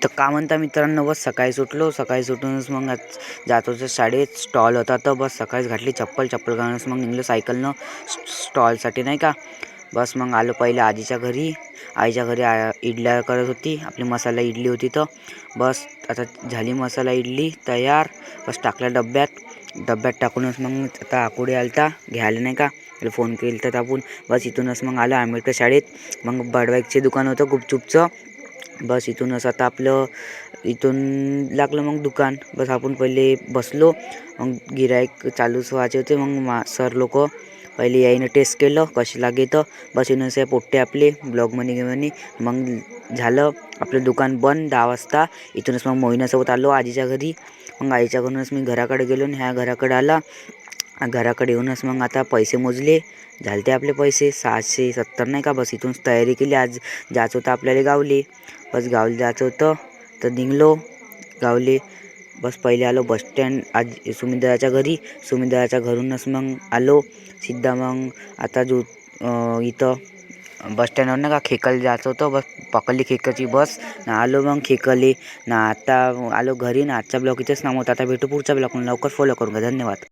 तर का म्हणता मित्रांनो, बस सकाळी सुटूनच मग आज जात होतो शाळेत. स्टॉल होता तर बस सकाळीच घातली चप्पल घालूनच मग निघलो सायकलनं स्टॉलसाठी नाही का. बस मग आलो पहिले आजीच्या घरी इडल्या करत होती. आपली मसाला इडली होती तर बस आता झाली मसाला इडली तयार. बस टाकल्या डब्यात टाकूनच मग आता आकुडे आलता घ्यायला नाही का. त्याला फोन केला तर आपण बस इथूनच मग आलो आंबेडकर शाळेत. मग बडवाईकचे दुकान होतं गुपचूपचं. बस इथूनच आता आपलं इथून लागलं मग दुकान. बस आपण पहिले बसलो, मग गिऱ्हाईक चालूच व्हायचे होते. मग सर लोक पहिले याईनं टेस्ट केलं कशी लागे तर बस इथून पोट्टे आपले ब्लॉगमध्ये घेऊन मग झालं आपलं दुकान बंद 10 वाजता. इथूनच मग मोहिनासोबत आलो आजीच्या घरी. मग आईच्या घरूनच मी घराकडे गेलो आणि ह्या घराकडे आला. घराकडे येऊनच मग आता पैसे मोजले. झाले आपले पैसे 670 नाही का. बस इथून तयारी केली. आज जायचं होतं आपल्याला गावले. बस गावले जायचं होतं तर निघलो गावले. बस पहिले आलो बसस्टँड आज सुमित्राच्या घरी. सुमित्राच्या घरूनच मग आलो सिद्धा. मग आता इथं बसस्टँडवर नाही का खेकल जायचं होतं. बस पकडली खेकलची बस ना आलो मग खेकले ना. आता आलो घरी ना. आजचा ब्लॉग इथेच थांबवतो. आता भेटू पुढच्या ब्लॉगमध्ये. लवकर फॉलो करून घ्या. धन्यवाद.